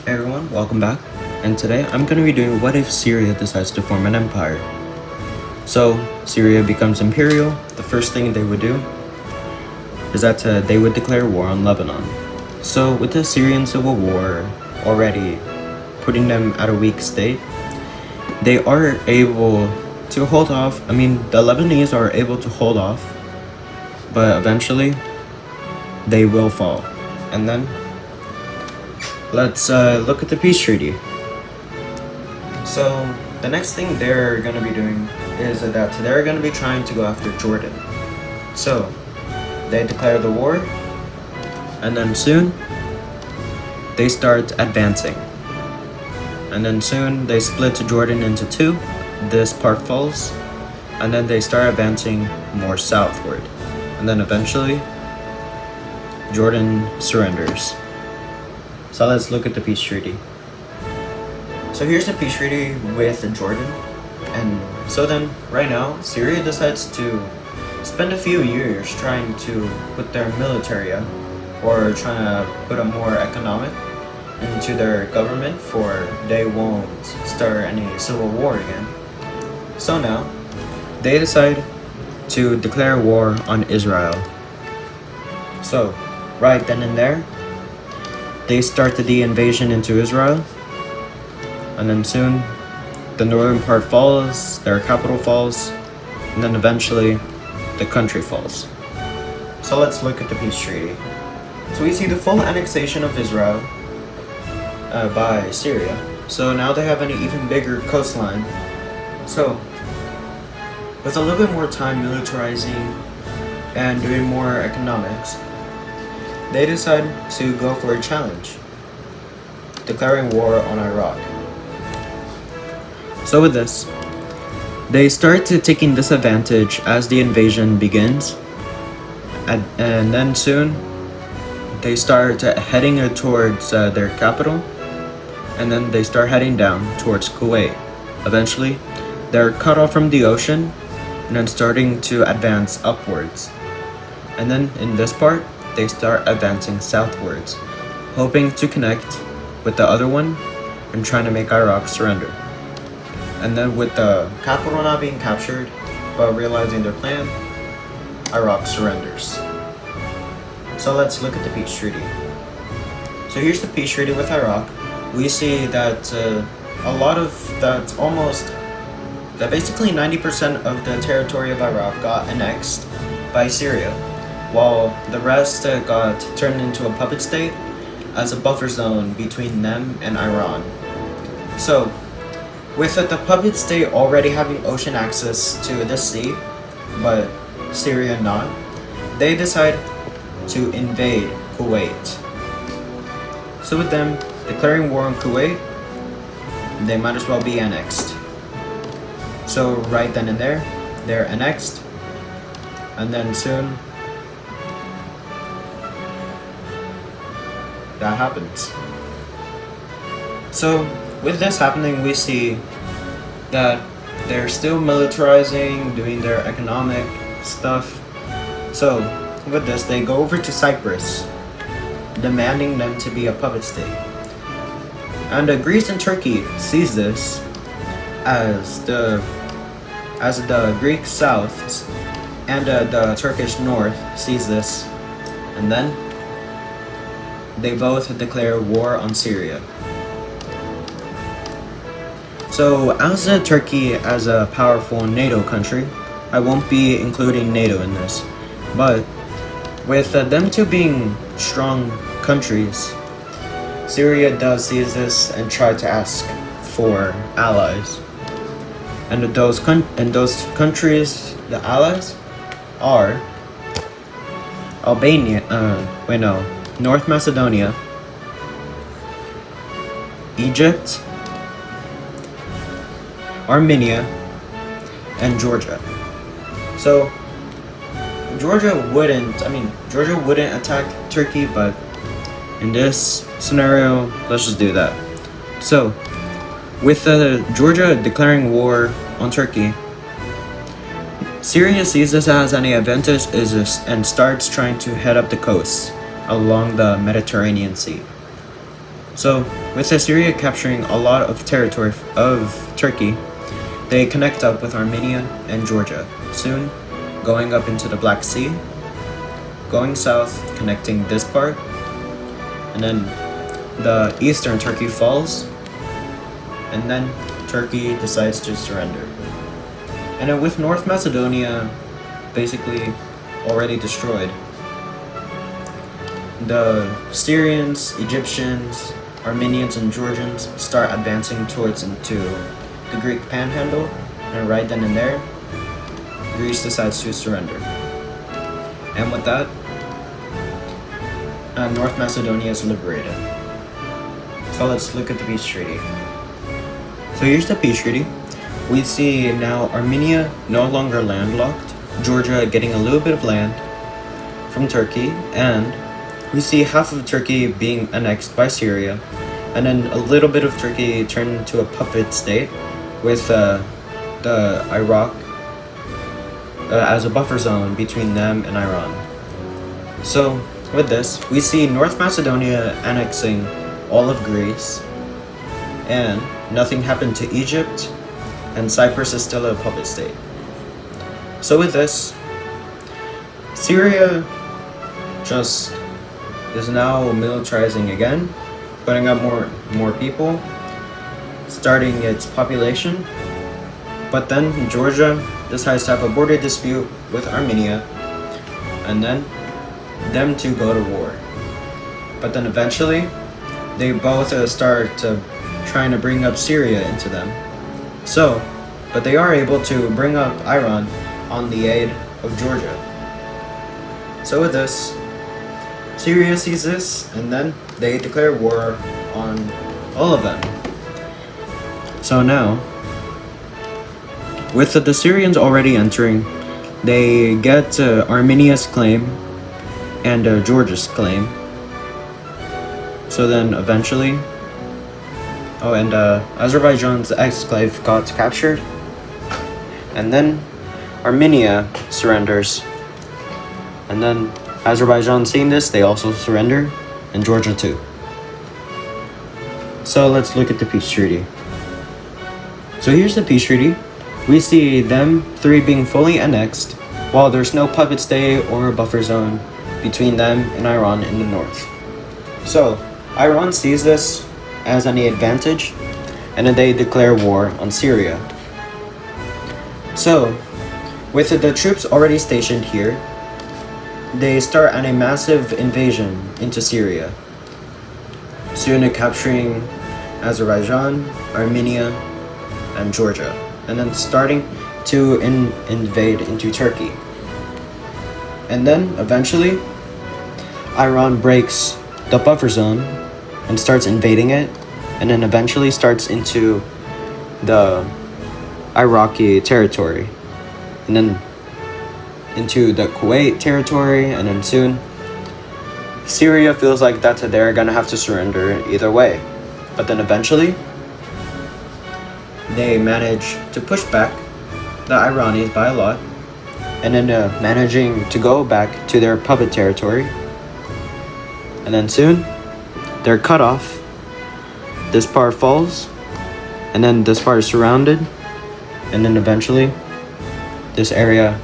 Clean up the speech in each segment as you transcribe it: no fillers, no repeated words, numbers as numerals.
Hey everyone, welcome back. And today I'm going to be doing what if Syria decides to form an empire. So, Syria becomes imperial. The first thing they would do is that they would declare war on Lebanon. So, with the Syrian civil war already putting them at a weak state, they are able to hold off. The Lebanese are able to hold off, but eventually they will fall. And then let's look at the peace treaty. So the next thing they're going to be doing is that they're going to be trying to go after Jordan. So they declare the war, and then soon they start advancing. And then soon they split Jordan into two. This part falls, and then they start advancing more southward. And then eventually Jordan surrenders. So let's look at the peace treaty. So here's the peace treaty with Jordan. And so then, right now, Syria decides to spend a few years trying to put their military up, or trying to put a more economic into their government, for they won't start any civil war again. So now, they decide to declare war on Israel. So, right then and there, they started the invasion into Israel, and then soon the northern part falls, their capital falls, and then eventually the country falls. So let's look at the peace treaty. So we see the full annexation of Israel by Syria. So now they have an even bigger coastline. So with a little bit more time militarizing and doing more economics, they decide to go for a challenge, declaring war on Iraq. So with this, they start taking disadvantage as the invasion begins, and then soon they start heading towards their capital, and then they start heading down towards Kuwait. Eventually, they're cut off from the ocean, and then starting to advance upwards. And then in this part, they start advancing southwards, hoping to connect with the other one and trying to make Iraq surrender. And then with the capital not being captured, but realizing their plan, Iraq surrenders. So let's look at the peace treaty. So here's the peace treaty with Iraq. We see that basically 90% of the territory of Iraq got annexed by Syria, while the rest got turned into a puppet state as a buffer zone between them and Iran. So, with the puppet state already having ocean access to the sea, but Syria not, they decide to invade Kuwait. So with them declaring war on Kuwait, they might as well be annexed. So right then and there, they're annexed, and then soon that happens. So with this happening, we see that they're still militarizing, doing their economic stuff. So with this, they go over to Cyprus, demanding them to be a puppet state. And Greece and Turkey sees this as the Greek South and the Turkish North sees this, and then they both declare war on Syria. So as Turkey as a powerful NATO country, I won't be including NATO in this, but with them two being strong countries, Syria does seize this and try to ask for allies. And those countries, the allies, are North Macedonia, Egypt, Armenia, and Georgia. So Georgia wouldn't attack Turkey, but in this scenario, let's just do that. So with Georgia declaring war on Turkey, Syria sees this as any advantage and starts trying to head up the coast along the Mediterranean Sea. So, with Syria capturing a lot of territory of Turkey, they connect up with Armenia and Georgia, soon going up into the Black Sea, going south, connecting this part, and then the eastern Turkey falls, and then Turkey decides to surrender. And then with North Macedonia basically already destroyed, the Syrians, Egyptians, Armenians, and Georgians start advancing towards into the Greek panhandle, and right then and there, Greece decides to surrender. And with that, North Macedonia is liberated. So let's look at the peace treaty. So here's the peace treaty. We see now Armenia no longer landlocked, Georgia getting a little bit of land from Turkey, and we see half of Turkey being annexed by Syria, and then a little bit of Turkey turned into a puppet state with the Iraq as a buffer zone between them and Iran. So with this, we see North Macedonia annexing all of Greece, and nothing happened to Egypt, and Cyprus is still a puppet state. So with this, Syria just is now militarizing again, putting up more people, starting its population. But then Georgia decides to have a border dispute with Armenia, and then them two go to war. But then eventually, they both start trying to bring up Syria into them. So, but they are able to bring up Iran on the aid of Georgia. So with this, Syria sees this, and then they declare war on all of them. So now, with the Syrians already entering, they get Armenia's claim and Georgia's claim. So then eventually, and Azerbaijan's exclave got captured, and then Armenia surrenders, and then Azerbaijan seeing this, they also surrender, and Georgia too. So let's look at the peace treaty. So here's the peace treaty. We see them three being fully annexed, while there's no puppet state or buffer zone between them and Iran in the north. So Iran sees this as any advantage, and then they declare war on Syria. So with the troops already stationed here, they start on a massive invasion into Syria, soon capturing Azerbaijan, Armenia, and Georgia, and then starting to invade into Turkey. And then eventually, Iran breaks the buffer zone and starts invading it, and then eventually starts into the Iraqi territory, and then into the Kuwait territory, and then soon Syria feels like that they're gonna have to surrender either way. But then eventually they manage to push back the Iranis by a lot, and then managing to go back to their puppet territory, and then soon they're cut off. This part falls, and then this part is surrounded, and then eventually this area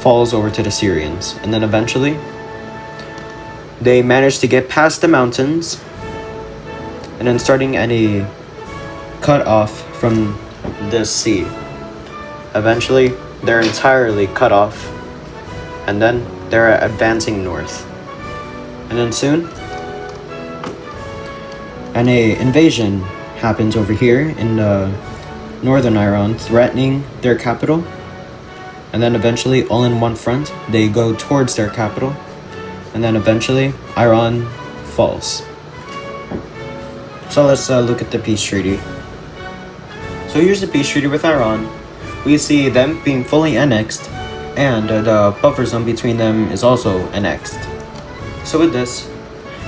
falls over to the Syrians, and then eventually they manage to get past the mountains, and then starting at a cut off from the sea. Eventually they're entirely cut off, and then they're advancing north, and then soon an invasion happens over here in northern Iran, threatening their capital. And then eventually, all in one front, they go towards their capital. And then eventually, Iran falls. So let's look at the peace treaty. So here's the peace treaty with Iran. We see them being fully annexed, and the buffer zone between them is also annexed. So with this,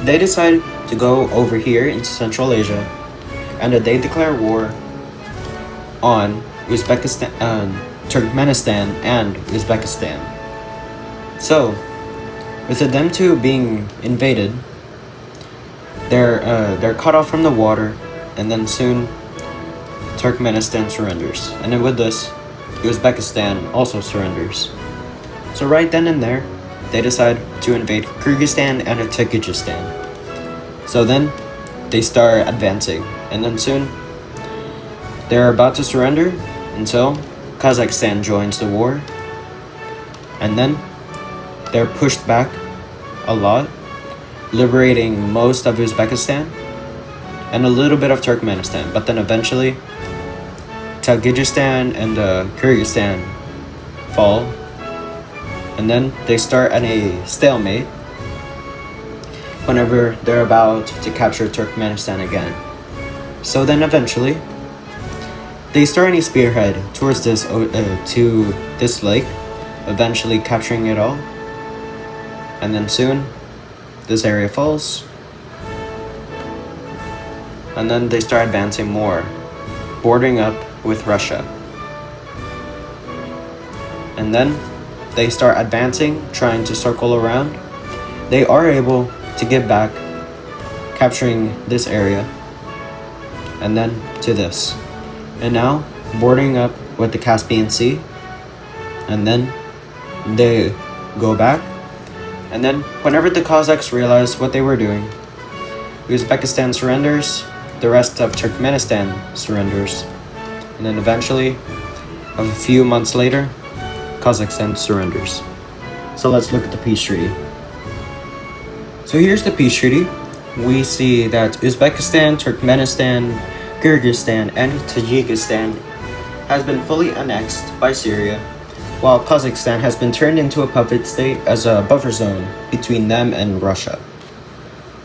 they decide to go over here into Central Asia, and they declare war on Uzbekistan, Turkmenistan, and Uzbekistan. So, with them two being invaded, they're cut off from the water, and then soon Turkmenistan surrenders. And then with this, Uzbekistan also surrenders. So right then and there, they decide to invade Kyrgyzstan and Tajikistan. So then they start advancing, and then soon they're about to surrender until Kazakhstan joins the war, and then they're pushed back a lot, liberating most of Uzbekistan and a little bit of Turkmenistan. But then eventually Tajikistan and Kyrgyzstan fall, and then they start at a stalemate whenever they're about to capture Turkmenistan again. So then eventually they start a spearhead towards this to this lake, eventually capturing it all. And then soon this area falls, and then they start advancing more, bordering up with Russia. And then they start advancing, trying to circle around. They are able to get back, capturing this area, and then to this. And now bordering up with the Caspian Sea, and then they go back. And then whenever the Kazakhs realize what they were doing, Uzbekistan surrenders, the rest of Turkmenistan surrenders, and then eventually, a few months later, Kazakhstan surrenders. So let's look at the peace treaty. So here's the peace treaty. We see that Uzbekistan, Turkmenistan, Kyrgyzstan, and Tajikistan has been fully annexed by Syria, while Kazakhstan has been turned into a puppet state as a buffer zone between them and Russia.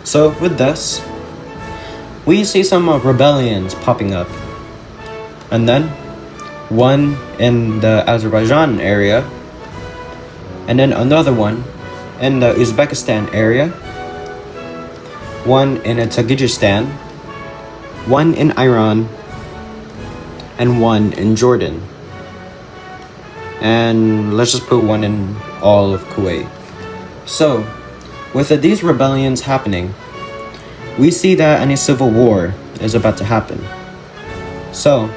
So with this, we see some rebellions popping up, and then one in the Azerbaijan area, and then another one in the Uzbekistan area, one in Tajikistan, one in Iran, and one in Jordan. And let's just put one in all of Kuwait. So, with these rebellions happening, we see that a civil war is about to happen. So,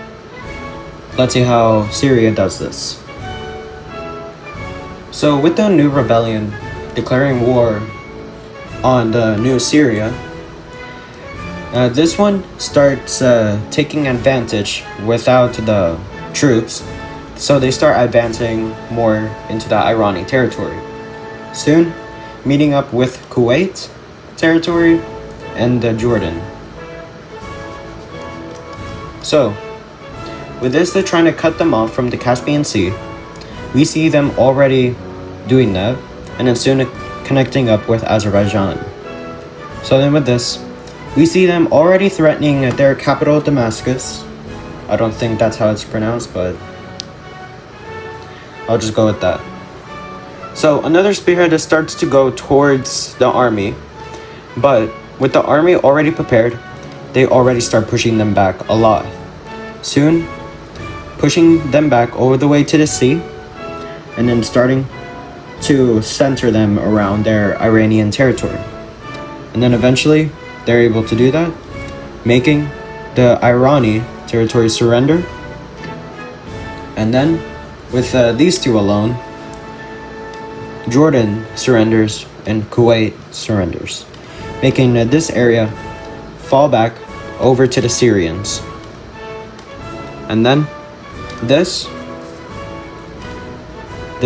let's see how Syria does this. So, with the new rebellion declaring war on the new Syria, this one starts taking advantage without the troops. So they start advancing more into the Iranian territory. Soon, meeting up with Kuwait territory and Jordan. So, with this, they're trying to cut them off from the Caspian Sea. We see them already doing that, and then soon connecting up with Azerbaijan. So then with this, we see them already threatening their capital, Damascus. I don't think that's how it's pronounced, but I'll just go with that. So another spearhead starts to go towards the army, but with the army already prepared, they already start pushing them back a lot. Soon, pushing them back over the way to the sea, and then starting to center them around their Iranian territory. And then eventually, they're able to do that, making the Irani territory surrender. And then, with these two alone, Jordan surrenders and Kuwait surrenders, making this area fall back over to the Syrians. And then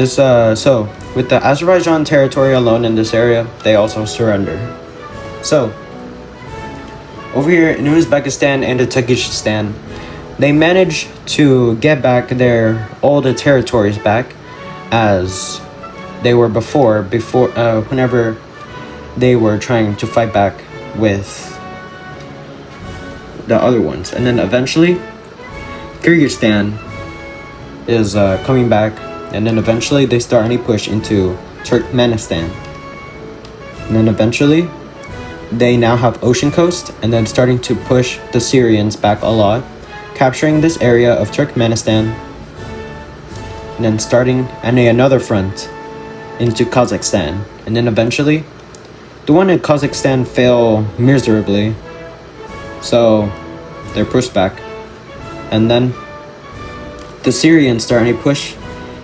so with the Azerbaijan territory alone in this area, they also surrender. So over here in Uzbekistan and Tajikistan, they managed to get back their older territories back as they were before whenever they were trying to fight back with the other ones. And then eventually Kyrgyzstan is coming back, and then eventually they start any push into Turkmenistan. And then eventually they now have ocean coast, and then starting to push the Syrians back a lot, capturing this area of Turkmenistan, and then starting another front into Kazakhstan. And then eventually the one in Kazakhstan fail miserably, so they're pushed back. And then the Syrians start a push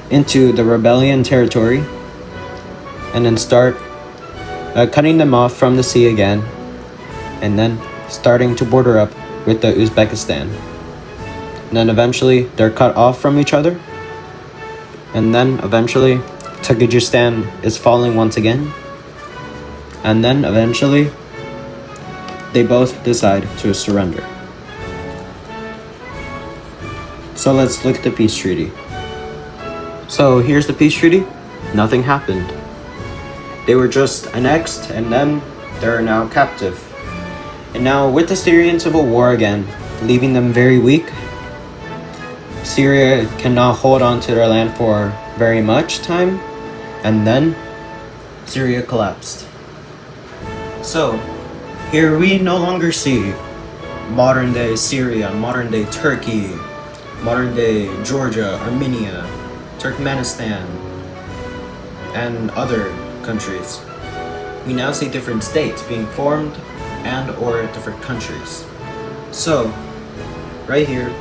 into the rebellion territory, and then start cutting them off from the sea again, and then starting to border up with the Uzbekistan. And then eventually they're cut off from each other, and then eventually Tajikistan is falling once again, and then eventually they both decide to surrender. So let's look at the peace treaty. So here's the peace treaty. Nothing happened. They were just annexed, and then they're now captive. And now with the Syrian civil war again, leaving them very weak, Syria cannot hold on to their land for very much time, and then Syria collapsed. So here we no longer see modern day Syria, modern day Turkey, modern day Georgia, Armenia, Turkmenistan, and other countries. We now see different states being formed and or different countries. So right here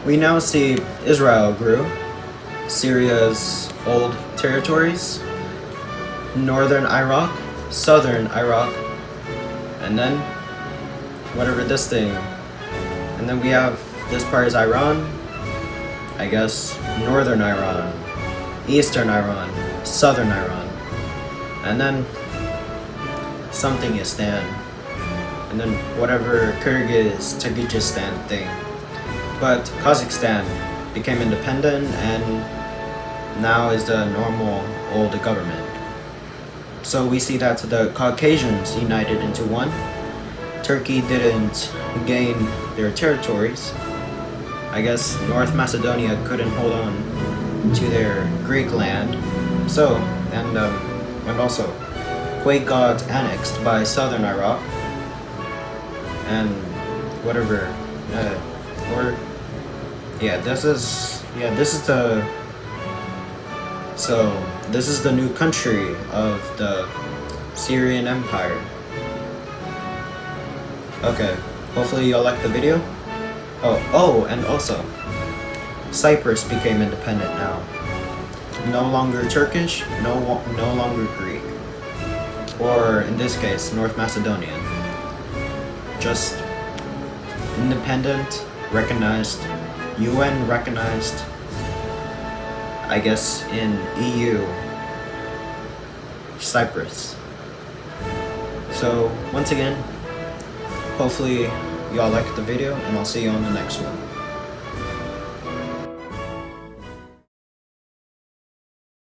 we now see Israel grew, Syria's old territories, northern Iraq, southern Iraq, and then whatever this thing, and then we have this part is Iran, I guess northern Iran, eastern Iran, southern Iran, and then something is Stan, and then whatever Kyrgyz, Tajikistan thing. But Kazakhstan became independent and now is the normal old government. So we see that the Caucasians united into one. Turkey didn't gain their territories. I guess North Macedonia couldn't hold on to their Greek land. So, and also, Kuwait got annexed by southern Iraq. And whatever, this is the new country of the Syrian Empire. Okay, hopefully y'all like the video. And also, Cyprus became independent now. No longer Turkish, no longer Greek. Or in this case, North Macedonian. Just independent, recognized, UN recognized, I guess in EU, Cyprus. So once again, hopefully y'all liked the video, and I'll see you on the next one.